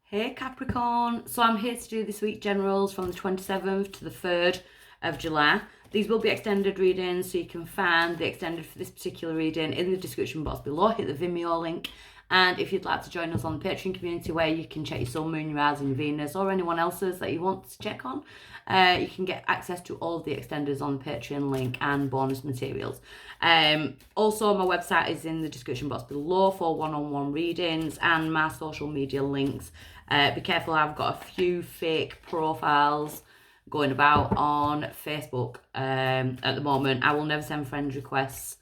Hey Capricorn, so I'm here to do this week generals from the 27th to the 3rd of July. These will be extended readings, so you can find the extended for this particular reading in the description box below. Hit the Vimeo link. And if you'd like to join us on the Patreon community where you can check your Sun, Moon, your Rising, your Venus, or anyone else's that you want to check on, you can get access to all of the extenders on the Patreon link and bonus materials. Also, my website is in the description box below for one-on-one readings and my social media links. Be careful, I've got a few fake profiles going about on Facebook at the moment. I will never send friend requests.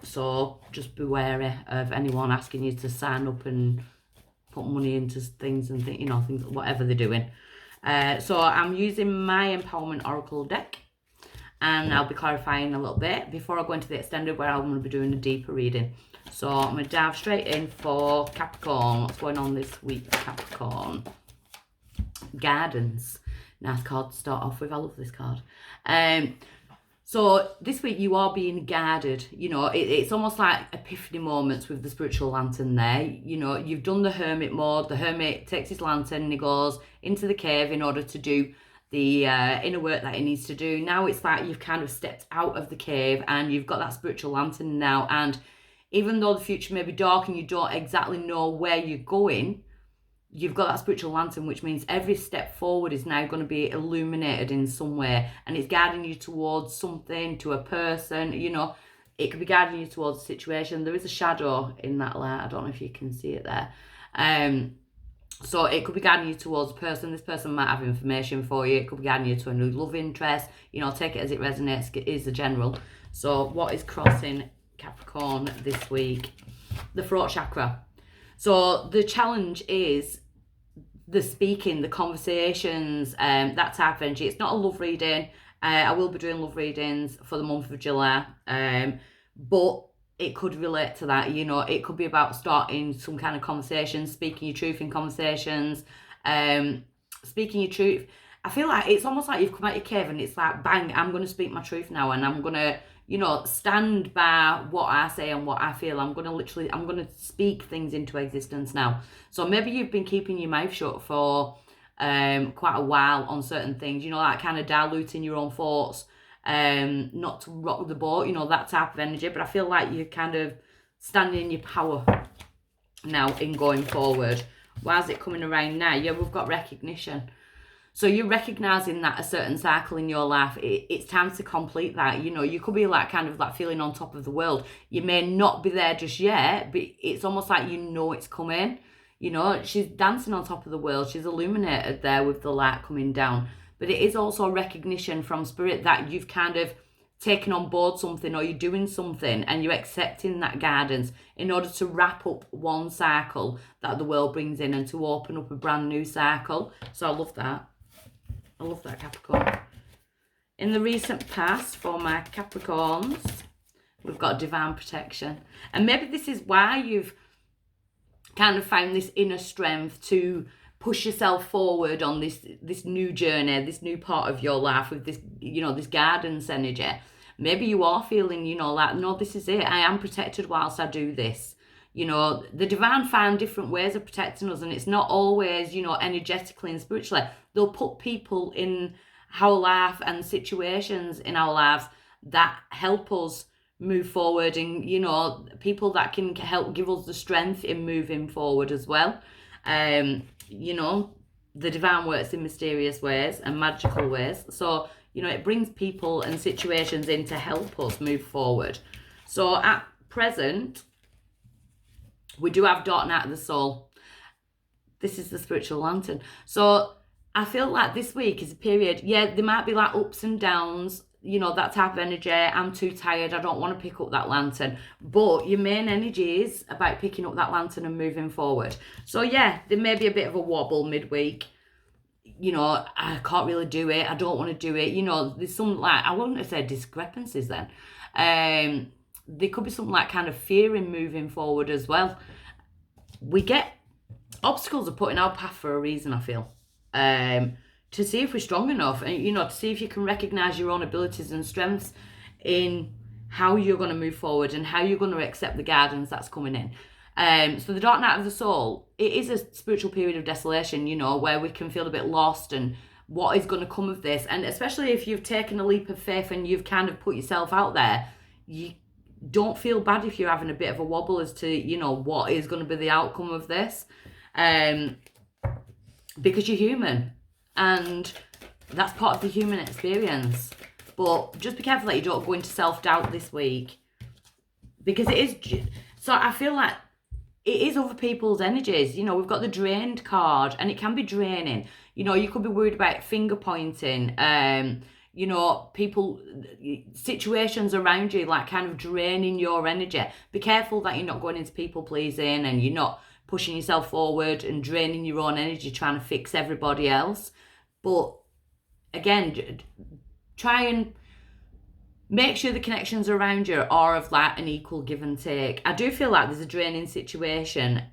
So just be wary of anyone asking you to sign up and put money into things and things, whatever they're doing. So I'm using my Empowerment Oracle deck, and I'll be clarifying a little bit before I go into the extended where I'm going to be doing a deeper reading. So I'm going to dive straight in for Capricorn. What's going on this week, Capricorn? Guidance. Nice card to start off with. I love this card. So this week you are being guided. It's almost like epiphany moments with the spiritual lantern there. You've done the hermit mode. The hermit takes his lantern and he goes into the cave in order to do the inner work that he needs to do. Now it's like you've kind of stepped out of the cave and you've got that spiritual lantern now. And even though the future may be dark and you don't exactly know where you're going, you've got that spiritual lantern, which means every step forward is now going to be illuminated in some way, and it's guiding you towards something, to a person. It could be guiding you towards a situation. There is a shadow in that light. I don't know if you can see it there. So it could be guiding you towards a person. This person might have information for you. It could be guiding you to a new love interest. Take it as it resonates. It is a general. So what is crossing Capricorn this week? The throat chakra. So the challenge is the speaking, the conversations, that type of energy. It's not a love reading. I will be doing love readings for the month of July, but it could relate to that. It could be about starting some kind of conversation, speaking your truth in conversations, speaking your truth. I feel like it's almost like you've come out your cave and it's like, bang, I'm going to speak my truth now, and I'm going to stand by what I say and what I feel. I'm going to speak things into existence now. So maybe you've been keeping your mouth shut for quite a while on certain things, like kind of diluting your own thoughts, not to rock the boat, that type of energy. But I feel like you're kind of standing in your power now in going forward. Why is it coming around now? Yeah, we've got recognition. So you're recognizing that a certain cycle in your life, it's time to complete that. You could be like kind of like feeling on top of the world. You may not be there just yet, but it's almost like it's coming. She's dancing on top of the world. She's illuminated there with the light coming down. But it is also recognition from spirit that you've kind of taken on board something, or you're doing something and you're accepting that guidance in order to wrap up one cycle that the world brings in and to open up a brand new cycle. So I love that. I love that, Capricorn. In the recent past, for my Capricorns, we've got divine protection. And maybe this is why you've kind of found this inner strength to push yourself forward on this new journey, this new part of your life with this, this guidance energy. Maybe you are feeling, like, no, this is it. I am protected whilst I do this. The divine find different ways of protecting us, and it's not always, energetically and spiritually. They'll put people in our life and situations in our lives that help us move forward, and, people that can help give us the strength in moving forward as well. The divine works in mysterious ways and magical ways. So, it brings people and situations in to help us move forward. So at present, we do have Dark Night of the Soul. This is the spiritual lantern. So I feel like this week is a period, there might be like ups and downs, that type of energy. I'm too tired, I don't want to pick up that lantern. But your main energy is about picking up that lantern and moving forward. So there may be a bit of a wobble midweek. I can't really do it. I don't want to do it. There's some, like, I wouldn't say discrepancies then. There could be some like kind of fear in moving forward as well. We get obstacles are put in our path for a reason, I feel. To see if we're strong enough, and to see if you can recognize your own abilities and strengths in how you're going to move forward and how you're going to accept the guidance that's coming in. So the dark night of the soul, it is a spiritual period of desolation, you know, where we can feel a bit lost and what is going to come of this. And especially if you've taken a leap of faith and you've kind of put yourself out there, you don't feel bad if you're having a bit of a wobble as to, you know, what is going to be the outcome of this. Because you're human. And that's part of the human experience. But just be careful that you don't go into self-doubt this week. Because it is... So I feel like it is other people's energies. You know, we've got the drained card, and it can be draining. You know, you could be worried about finger pointing, you know, people, situations around you, like kind of draining your energy. Be careful that you're not going into people pleasing and you're not pushing yourself forward and draining your own energy trying to fix everybody else. But again, try and make sure the connections around you are of like an equal give and take. I do feel like there's a draining situation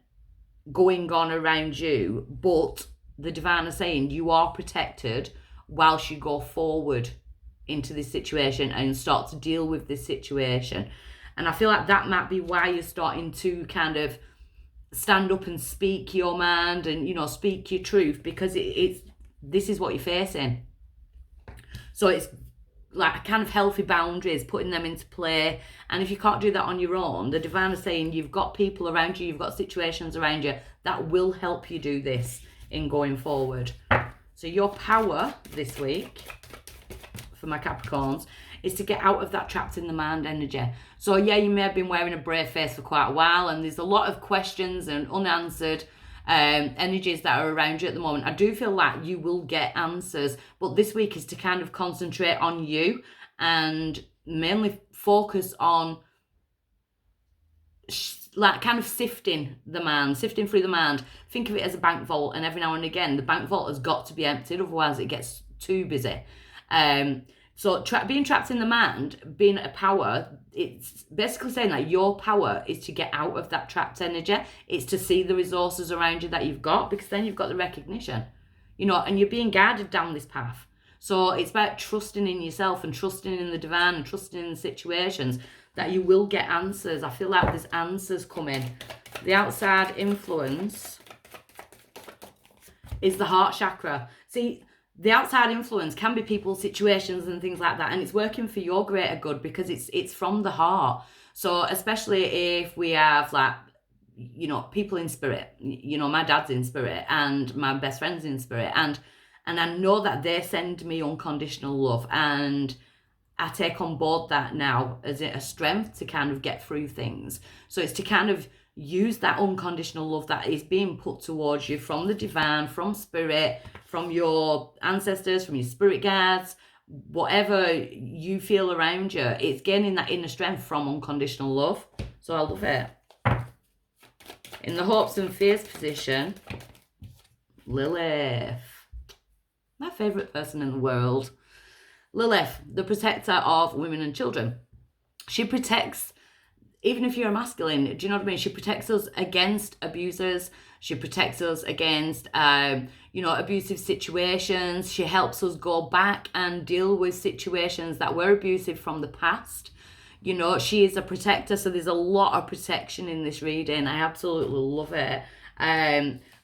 going on around you, but the divine is saying you are protected whilst you go forward into this situation and start to deal with this situation. And I feel like that might be why you're starting to kind of stand up and speak your mind and, you know, speak your truth, because this is what you're facing. So it's like kind of healthy boundaries, putting them into play. And if you can't do that on your own, the divine is saying you've got people around you, you've got situations around you that will help you do this in going forward. So your power this week for my Capricorns is to get out of that trapped in the mind energy. So yeah, you may have been wearing a brave face for quite a while, and there's a lot of questions and unanswered energies that are around you at the moment. I do feel like you will get answers, but this week is to kind of concentrate on you and mainly focus on like kind of sifting through the mind. Think of it as a bank vault, and every now and again the bank vault has got to be emptied, otherwise it gets too busy. So being trapped in the mind, being a power, it's basically saying that your power is to get out of that trapped energy. It's to see the resources around you that you've got, because then you've got the recognition, you know, and you're being guided down this path. So it's about trusting in yourself and trusting in the divine and trusting in the situations that you will get answers. I feel like there's answers coming. The outside influence is the heart chakra. See, the outside influence can be people, situations and things like that, and it's working for your greater good because it's from the heart. So especially if we have like, you know, people in spirit, you know, my dad's in spirit and my best friend's in spirit, and I know that they send me unconditional love, and I take on board that now as a strength to kind of get through things. So it's to kind of use that unconditional love that is being put towards you from the divine, from spirit, from your ancestors, from your spirit guides, whatever you feel around you. It's gaining that inner strength from unconditional love. So I love it. In the hopes and fears position, Lilith, my favourite person in the world. Lilith, the protector of women and children. She protects, even if you're a masculine, do you know what I mean? She protects us against abusers. She protects us against, you know, abusive situations. She helps us go back and deal with situations that were abusive from the past. You know, she is a protector, so there's a lot of protection in this reading. I absolutely love it.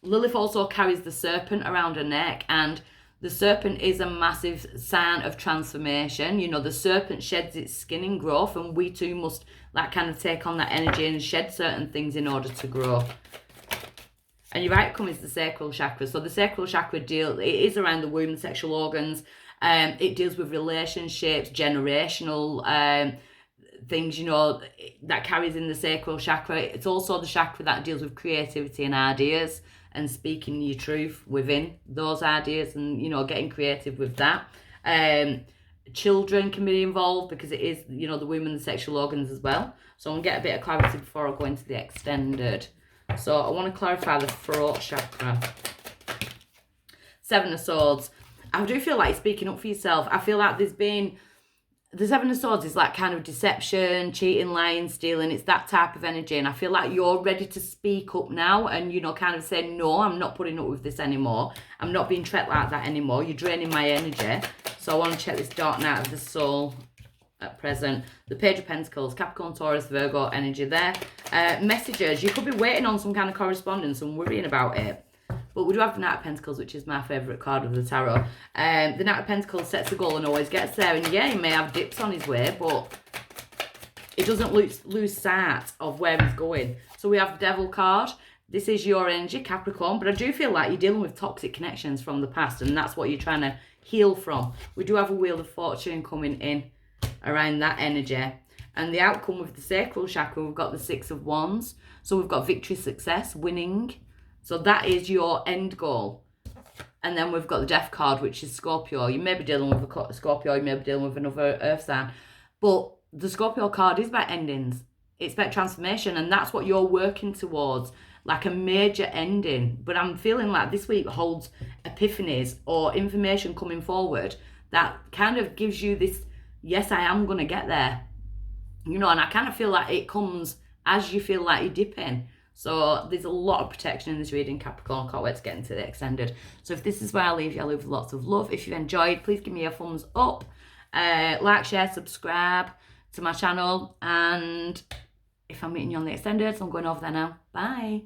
Lilith also carries the serpent around her neck, and the serpent is a massive sign of transformation. You know, the serpent sheds its skin in growth, and we too must like kind of take on that energy and shed certain things in order to grow. And your outcome is the sacral chakra. So the sacral chakra it is around the womb, the sexual organs. It deals with relationships, generational things, you know, that carries in the sacral chakra. It's also the chakra that deals with creativity and ideas and speaking your truth within those ideas and, you know, getting creative with that. Children can be involved because it is, you know, the womb and the sexual organs as well. So I'm going to get a bit of clarity before I go into the extended. So I want to clarify the throat chakra. Seven of Swords. I do feel like speaking up for yourself. I feel like the Seven of Swords is like kind of deception, cheating, lying, stealing. It's that type of energy. And I feel like you're ready to speak up now and, you know, kind of say, no, I'm not putting up with this anymore. I'm not being treated like that anymore. You're draining my energy. So I want to check this dark night of the soul at present. The Page of Pentacles, Capricorn, Taurus, Virgo energy there. Messages, you could be waiting on some kind of correspondence and worrying about it. But we do have the Knight of Pentacles, which is my favourite card of the tarot. The Knight of Pentacles sets a goal and always gets there. And yeah, he may have dips on his way, but it doesn't lose sight of where he's going. So we have the Devil card. This is your energy, Capricorn. But I do feel like you're dealing with toxic connections from the past. And that's what you're trying to heal from. We do have a Wheel of Fortune coming in around that energy. And the outcome with the Sacral Chakra, we've got the Six of Wands. So we've got victory, success, winning. So that is your end goal. And then we've got the Death card, which is Scorpio. You may be dealing with a Scorpio, you may be dealing with another earth sign. But the Scorpio card is about endings. It's about transformation, and that's what you're working towards, like a major ending. But I'm feeling like this week holds epiphanies or information coming forward that kind of gives you this, yes, I am going to get there. You know, and I kind of feel like it comes as you feel like you're dipping. So there's a lot of protection in this reading, Capricorn. Can't wait to get into the extended. So if this is where I leave you, I leave lots of love. If you've enjoyed, please give me a thumbs up. Like, share, subscribe to my channel. And if I'm meeting you on the extended, so I'm going over there now. Bye.